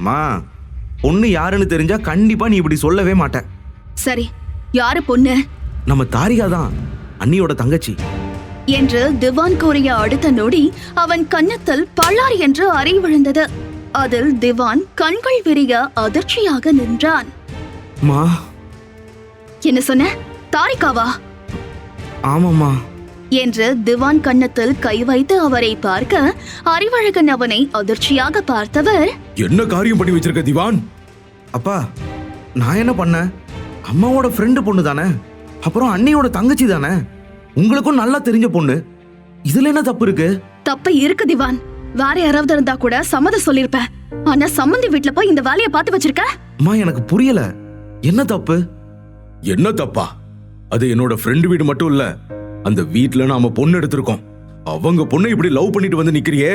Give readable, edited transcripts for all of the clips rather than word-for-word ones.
மா, பொண்ணு யாருன்னு தெரிஞ்சா கண்டிப்பா நீ இப்படி சொல்லவே மாட்ட. சரி, யாரு பொண்ணு? நம்ம தாரிகா தான், அண்ணியோட தங்கச்சி என்று திவான் கூறிய அடுத்த நொடி அவன் கன்னத்தில் பளார் என்று அறை விழுந்தது. அதில் திவான் கண்கள் விரிய அதிர்ச்சியாக நின்றான். மா, என்ன சொன்ன? தாரிகாவா? ஆமாம்மா என்று திவான் கன்னத்தில் கை வைத்து அவரை பார்க்க அறிவழகன் அவனை அதிர்ச்சியாக பார்த்தவர், என்ன காரியம் பண்ணி வச்சிருக்க திவான்? அப்பா, நான் என்ன பண்ண? அம்மாவோட ஃப்ரெண்டு பொண்ணு தானே, அப்புறம் அண்ணியோட தங்கச்சி தானே, உங்களுக்கும் நல்லா தெரிஞ்ச பொண்ணு. இதுல என்ன தப்பு இருக்கு? தப்பு இருக்கு திவான். வேற யாராவது இருந்தா கூட சம்மதம் சொல்லிருப்பேன். ஆனா சம்மந்தி வீட்டுல போய் இந்த வேலையை பார்த்து வச்சிருக்க. அம்மா, எனக்கு புரியல, என்ன தப்பு? என்ன தப்பா? அது என்னோட ஃப்ரெண்டு வீடு மட்டும் இல்ல, அந்த வீட்ல நாம பொண்ணு எடுத்திருக்கோம். அவங்க பொண்ணை இப்படி லவ் பண்ணிட்டு வந்து நிக்கிறியே,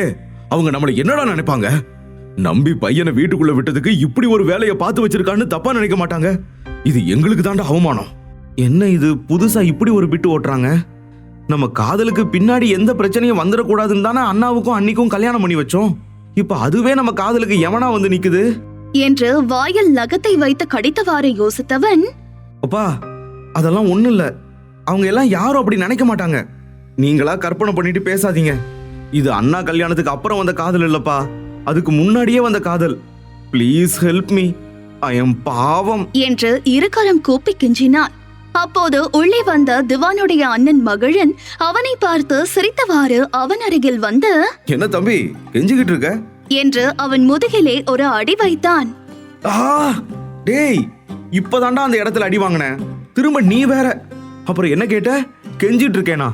அவங்க நம்மள என்னடா நினைப்பாங்க? நம்பி பையனை வீட்டுக்குள்ள விட்டதுக்கு இப்படி ஒரு வேலையை பார்த்து வச்சிருக்கான்னு தப்பா நினைக்க மாட்டாங்க? இது எங்களுக்கு தாண்டா அவமானம். என்ன இது புதுசா இப்படி ஒரு பிட்டு ஓட்டுறாங்க? நம்ம காதலுக்கு பின்னாடி எந்த பிரச்சனையும் வந்துடக்கூடாதுன்னு தானே அண்ணாவுக்கும் அன்னிக்கும் கல்யாணம் பண்ணி வச்சோம். இப்ப அதுவே நம்ம காதலுக்கு எவனா வந்து நிக்குது என்று வாயில் நகத்தை வைத்து கடித்தவாறு யோசித்தவன், அப்பா, அதெல்லாம் ஒண்ணும் இல்ல, அவங்க எல்லாம் யாரும் அப்படி நினைக்க மாட்டாங்க. நீங்களா கற்பனை பண்ணிட்டு பேசாதீங்க. இது அண்ணா கல்யாணத்துக்கு அப்புறம் வந்த காதல் இல்லப்பா, அதுக்கு முன்னாடியே வந்த காதல். Please help me, I am பாவம் என்று இருகரம் கூப்பி கெஞ்சினான். அப்போது உள்ளே வந்த திவானுடைய அண்ணன் மகிழன் அவனை பார்த்து சிரித்தவாறு அவன் அருகில் வந்து, என்ன தம்பி கெஞ்சிக்கிட்டு இருக்க என்று அவன் முதுகிலே ஒரு அடி வைத்தான். டேய், இப்பதாண்டா அந்த இடத்துல அடி வாங்கினேன், திரும்ப நீ வேற. அப்புறம் என்ன கேட்ட? கெஞ்சிட்டு இருக்கேனா?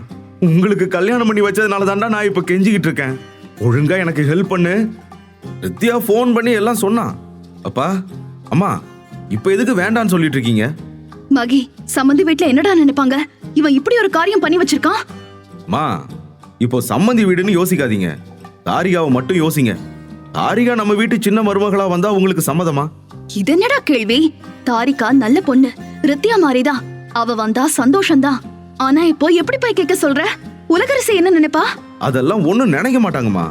உங்களுக்கு கல்யாணம் பண்ணி வச்சதுனால தாண்டா நான் இப்ப கெஞ்சிக்கிட்டு இருக்கேன். ஒழுங்கா எனக்கு ஹெல்ப் பண்ணு. ரித்தியா போன் பண்ணி எல்லாம் சொன்னான். அப்பா, அம்மா, இப்ப எதுக்கு வேண்டான்னு சொல்லிட்டு இருக்கீங்க? மகி, சம்மந்தி வீட்டுல என்னடா நினைப்பாங்க? இவன் இப்படி ஒரு காரியம் பண்ணி வச்சிருக்கான். மா, இப்போ சம்மந்தி வீடுன்னு யோசிக்காதீங்க, தாரிகாவை மட்டும் யோசிங்க. தாரிகா நம்ம வீட்டு சின்ன மருமகளா வந்தா உங்களுக்கு சம்மதமா? இது என்னடா கேள்வி? தாரிகா நல்ல பொண்ணு, ரித்தியா மாதிரிதான். அவ வந்தா சந்தோஷம்தான். ஆனா இப்போ எப்படி போய் கேட்க சொல்ற? உலகரசி என்ன நினைப்பா? அதெல்லாம் ஒண்ணும் நினைக்க மாட்டாங்கம்மா.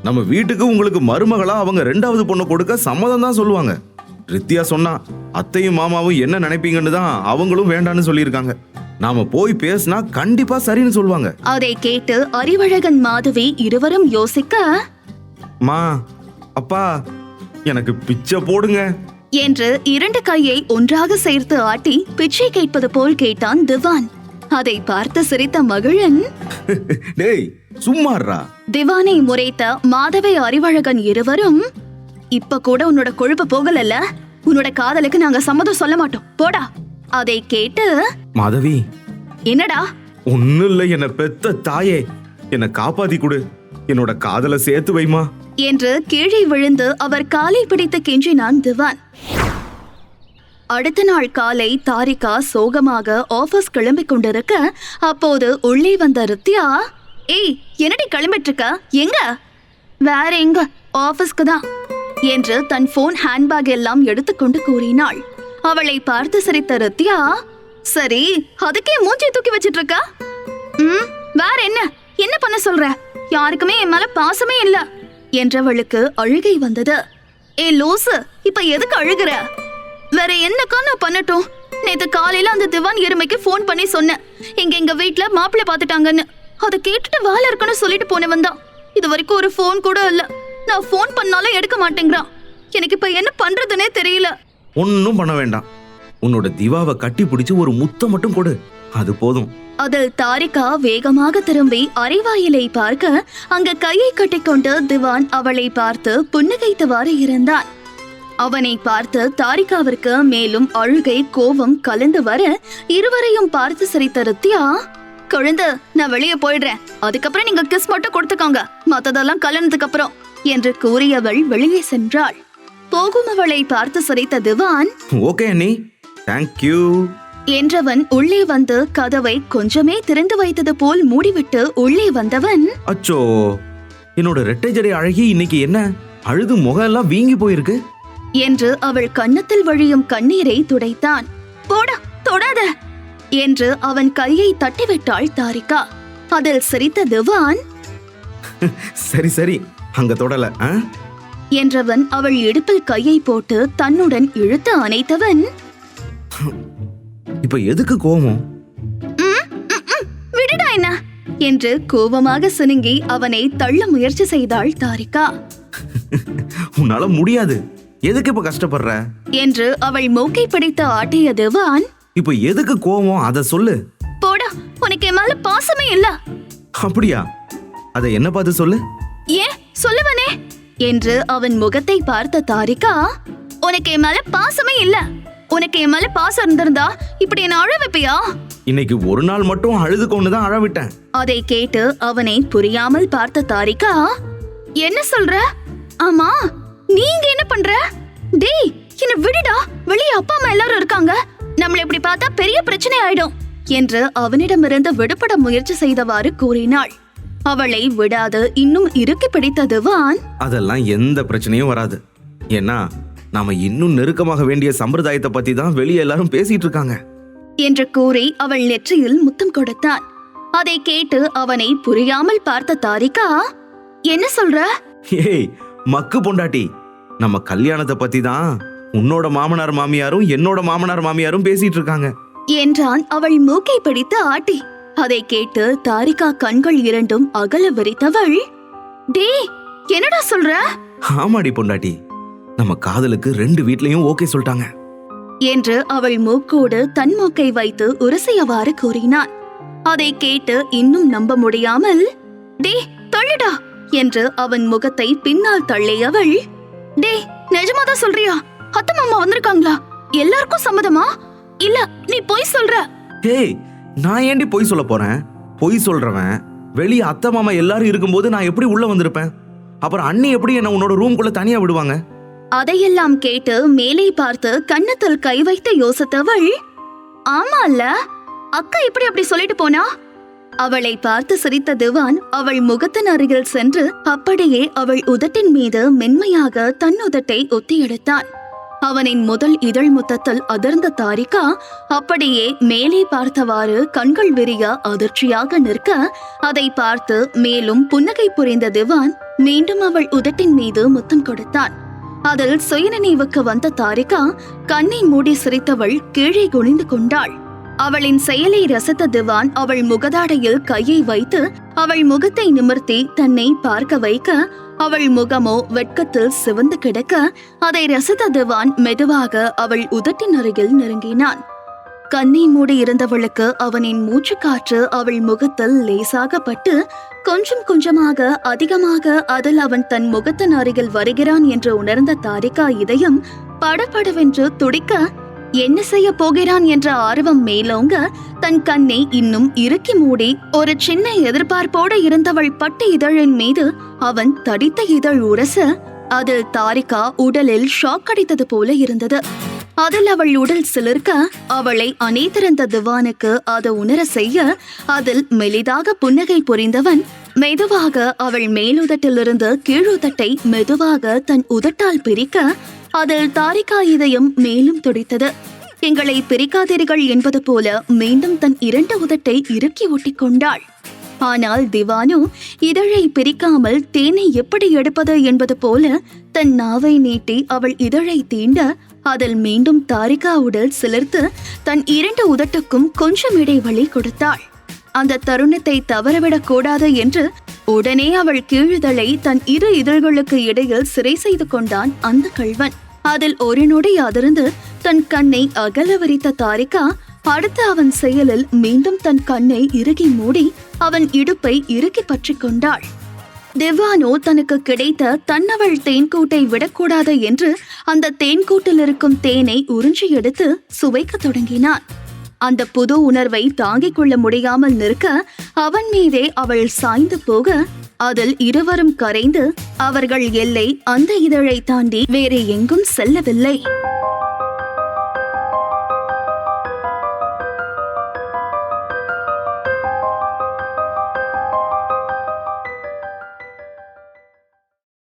நம்ம வீட்டுக்கு உங்களுக்கு மருமகளா அவங்க ரெண்டாவது பொண்ணு கொடுக்க சம்மதம் தான் சொல்லுவாங்க. ரித்தியா சொன்னா அத்தையும் மாமாவும் என்ன நினைப்பீங்கன்னு தான் அவங்களும் வேண்டான்னு சொல்லியிருக்காங்க. நாம போய் பேசினா கண்டிப்பா சரின்னு சொல்லுவாங்க. அதை கேட்டு அறிவழகன் மாதவி இருவரும் யோசிக்க, மா, அப்பா, எனக்கு பிச்சை போடுங்க என்று இரண்டு கையை ஒன்றாக சேர்த்து ஆட்டி பிச்சை கேட்பது போல் கேட்டான் திவான். அதை பார்த்து சிரித்த மகிழன், டேய் சும்மாறா. திவானை முறைத்த மாதவி அறிவழகன் இருவரும், இப்ப கூட உன்னோட கொழுப்பு போகலல்ல, உன்னோட காதலுக்கு நாங்க சம்மதம் சொல்ல மாட்டோம், போடா. அதை கேட்டு, மாதவி, என்னடா? ஒன்னும் இல்ல, என்ன பெத்த தாயே, என்ன காப்பாத்தி கொடு, என்னோட காதலை சேர்த்து வைமா என்று கீழே விழுந்து அவர் காலை பிடித்து கெஞ்சினான் திவான். அடுத்த நாள் காலை தாரிகா சோகமாக ஆபீஸ் கிளம்பிக் கொண்டிருக்க, அப்போது உள்ளே வந்த ரித்தியா, ஏய், என்னடி கிளம்பிட்டு இருக்க? எங்க? வேற எங்க, ஆபீஸ்க்கு தான் என்று தன் போன் ஹேண்ட்பேக் எல்லாம் எடுத்துக்கொண்டு கூறினாள். அவளை பார்த்து சிரித்த ரித்தியா, சரி, அதுக்கே மூஞ்சி தூக்கி வச்சிட்டு இருக்க? வேற என்ன என்ன பண்ண சொல்ற? யாருக்குமே என் மேல பாசமே இல்ல என்றவளுக்கு அழுகை வந்தது. ஏ லூசு, இப்ப எதுக்கு அழுகுற? வேற என்னக்கா நான் பண்ணட்டும்? நேத்து காலையில அந்த திவான் எருமைக்கு போன் பண்ணி சொன்னேன், எங்க வீட்டுல மாப்பிள்ளை பாத்துட்டாங்கன்னு. அதை கேட்டுட்டு வேலை இருக்குன்னு சொல்லிட்டு போனவன் தான். இது வரைக்கும் ஒரு போன் கூட இல்ல. நான் போன் பண்ணாலும் எடுக்க மாட்டேங்கிறான். எனக்கு இப்ப என்ன பண்றதுன்னே தெரியல. ஒன்னும் பண்ண வேண்டாம், உன்னோட திவாவை கட்டி பிடிச்சு ஒரு முத்தம் மட்டும் கொடு, அது போதும். அதில் தாரிகா வேகமாக திரும்பி அரைவாயிலை பார்க்க அங்க கையை கட்டிக்கொண்டு திவான் அவளை பார்த்து புன்னகைத்தவாறு இருந்தான். அவனை பார்த்து தாரிகாவிற்கு மேலும் அழுகை கோபம் கலந்து வர இருவரையும் பார்த்து சிரித்த ரித்தியா, குழந்தை, நான் வெளியே போயிடுறேன், அதுக்கப்புறம் நீங்க கிஸ் மட்டும் கொடுத்துக்கோங்க, மத்ததெல்லாம் கல்யாணத்துக்கு அப்புறம் என்று கூறியவள் வெளியே சென்றாள். போகும் அவளை பார்த்து சிரித்த திவான், ஓகே அண்ணி, தேங்க்யூ என்றவன் உள்ளே வந்து கதவை கொஞ்சமே திறந்து வைத்தது போல் மூடிவிட்டு உள்ளே வந்தவன், அச்சோ, என்னோட ரெட்டை ஜடை அழகி இன்னைக்கு என்ன அழுது முகம் எல்லாம் வீங்கி போயிருக்கு என்று அவள் கன்னத்தில் வழியும் கண்ணீரை துடைத்தான். போடா, தொடாத என்று அவன் கையை தட்டிவிட்டாள் தாரிகா. அதில் சிரித்த திவான், சரி சரி, அங்க தொடல. என்றவன் அவள் இடுப்பில் கையை போட்டு தன்னுடன் இழுத்து அணைத்தவன், இப்ப எதுக்கு கோவம்? விடுடா என்ன என்று கோபமாக சினுங்கி அவனை தள்ள முயற்சி செய்தாள் தாரிகா. உன்னால முடியாது, எதுக்கு இப்ப கஷ்டப்படுற என்று அவள் மூக்கை பிடித்து ஆட்டிய திவான், இப்ப எதுக்கு கோவம் அத சொல்லு. போடா, உனக்கு என் மேல பாசமே இல்ல. அப்படியா? அத என்ன பார்த்து சொல்லு. ஏன் சொல்லுவனே என்று அவன் முகத்தை பார்த்த தாரிகா, உனக்கு என் மேல பாசமே இல்ல. உனக்கு என் மேல பாசம் இருந்திருந்தா இப்படி என்ன அழ வைப்பியா? இன்னைக்கு ஒரு நாள் மட்டும் அழுது கொண்டுதான் அழ விட்டேன். அதை கேட்டு அவனை புரியாமல் பார்த்த தாரிகா, என்ன சொல்ற? ஆமா, நீங்க என்ன பண்ற? டேய், என்ன விடுடா, வெளியே அப்பா அம்மா எல்லாரும் இருக்காங்க, நம்மள இப்படி பார்த்தா பெரிய பிரச்சனை ஆயிடும் என்று அவனிடமிருந்து விடுபட முயற்சி செய்தவாறு கூறினாள். அவளை விடாது இன்னும் இறுக்கி பிடித்த திவான், அதெல்லாம் எந்த பிரச்சனையும் வராது. ஏன்னா நாம இன்னும் நெருக்கமாக வேண்டிய சம்பிரதாயத்தை பத்தி தான் வெளியே எல்லாரும் பேசிட்டு இருக்காங்க என்று கூறி அவள் நெற்றியில் முத்தம் கொடுத்தான். அதை கேட்டு அவனை புரியாமல் பார்த்த தாரிகா, என்ன சொல்ற? ஏய் மக்கு பொண்டாட்டி, நம்ம கல்யாணத்தை பத்தி தான் உன்னோட மாமனார் மாமியாரும் என்னோட மாமனார் மாமியாரும் பேசிட்டு இருக்காங்க என்றான் அவள் மூக்கை பிடித்து ஆட்டி. அதை கேட்டு தாரிகா கண்கள் இரண்டும் அகல விரித்தவள், டேய், என்னடா சொல்ற? ஆமாடி பொண்டாட்டி, நம்ம காதலுக்கு 2 வீட்லயும் ஓகே சொல்லிட்டாங்க என்று அவள் மூக்கோடு தன் மூக்கை வைத்து உரசியவாறு கூறினான். அதை கேட்டு இன்னும் நம்ப முடியாமல், டேய் தள்ளுடா என்று அவன் முகத்தை பின்னால் தள்ளியவள், டேய் நிஜமாதான் சொல்றியா? அத்தை மாமா வந்திருக்காங்களா? எல்லாருக்கும் சம்மதமா? இல்ல நீ பொய் சொல்ற. ஏய், நான் ஏண்டி பொய் சொல்ல போறேன்? பொய் சொல்றவன் வெளியே அத்தை மாமா எல்லாரும் இருக்கும்போது நான் எப்படி உள்ள வந்திருப்பேன்? அப்புறம் அண்ணி எப்படி என்ன உன்னோட ரூம்குள்ள தனியா விடுவாங்க? அதையெல்லாம் கேட்டு மேலே பார்த்து கன்னத்தில் கை வைத்து யோசித்தவள், ஆமா இல்ல, அக்கா இப்படி அப்படி சொல்லிட்டு போனா? அவளை பார்த்து சிரித்த திவான் அவள் முகத்தின் அருகில் சென்று அப்படியே அவள் உதட்டின் மீது மென்மையாக தன் உதட்டை ஒத்தி எடுத்தான். அவனின் முதல் இதழ் முத்தத்தில் அதிர்ந்த தாரிகா அப்படியே மேலே பார்த்தவாறு கண்கள் விரிய அதிர்ச்சியாக நிற்க, அதை பார்த்து மேலும் புன்னகை புரிந்த திவான் மீண்டும் அவள் உதட்டின் மீது முத்தம் கொடுத்தான். அதில் சுயநினைவுக்கு வந்த தாரிகா கண்ணை மூடி சிரித்தவள் கீழே குனிந்து கொண்டாள். அவளின் செயலை ரசித்த திவான் அவள் முகதாடையில் கையை வைத்து அவள் முகத்தை நிமிர்த்தி தன்னை பார்க்க வைக்க, அவள் முகமோ வெட்கத்தில் சிவந்து கிடக்க, அதை ரசித்த திவான் மெதுவாக அவள் உதட்டின் அருகில் நெருங்கினான். கண்ணை மூடி இருந்தவளுக்கு அவனின் மூச்சு காற்று அவள் முகத்தில் லேசாக பட்டு கொஞ்சம் கொஞ்சமாக அதிகமாக அதில் அவன் தன் முகத்தின் அருகில் வருகிறான் என்று உணர்ந்த தாரிகா இதயம் படபடவென்று துடிக்க, என்ன செய்ய போகிறான் என்ற ஆர்வம் மேலோங்க தன் கண்ணை இன்னும் இறுக்கி மூடி ஒரு சின்ன எதிர்பார்ப்போடு இருந்தவள் பட்டு இதழின் மீது அவன் தடித்த இதழ் உரச, அதில் தாரிகா உடலில் ஷாக் அடித்தது போல இருந்தது. அதில் அவள் உடல் சிலிர்க்க, அவளை அணைத்திருந்த திவானுக்கு அதை உணர செய்ய, அதில் மெலிதாக புன்னகை புரிந்தவன் மெதுவாக அவள் மேலுதட்டிலிருந்து கீழுதட்டை மெதுவாக தன் உதட்டால் பிரிக்க, அதில் தாரிகா இதயம் மேலும் துடித்தது. எங்களை பிரிக்காதீர்கள் என்பது போல மீண்டும் தன் 2 உதட்டை இறுக்கி ஒட்டிக் கொண்டாள். ஆனால் திவானோ இதழை பிரிக்காமல் தேனை எப்படி எடுப்பது என்பது போல தன் நாவை நீட்டி அவள் இதழை தீண்ட, அதில் மீண்டும் தாரிகா உடல் சிலிர்த்து தன் 2 உதட்டுக்கும் கொஞ்சம் இடைவெளி கொடுத்தாள். அந்த தருணத்தை தவறவிடக் கூடாது என்று உடனே அவள் கீழுதழை தன் 2 இதழ்களுக்கு இடையில் சிறை செய்து கொண்டான் அந்த கள்வன். அதில் ஒரு நொடி அதிர்ந்து தன் கண்ணை அகல விரித்த தாரிகா அடுத்து அவன் செயலில் மீண்டும் தன் கண்ணை இறுகி மூடி அவன் இடுப்பை இறுக்கி பற்றி கொண்டாள். திவானோ தனக்கு கிடைத்த தன்னவள் தேன்கூட்டை விடக்கூடாது என்று அந்த தேன்கூட்டில் இருக்கும் தேனை உறிஞ்சி எடுத்து சுவைக்க தொடங்கினான். அந்த புது உணர்வை தாங்கிக் கொள்ள முடியாமல் நிற்க அவன் மீதே அவள் சாய்ந்து போக, அதில் இருவரும் கரைந்து அவர்கள் எல்லை அந்த இதழை தாண்டி வேறு எங்கும் செல்லவில்லை.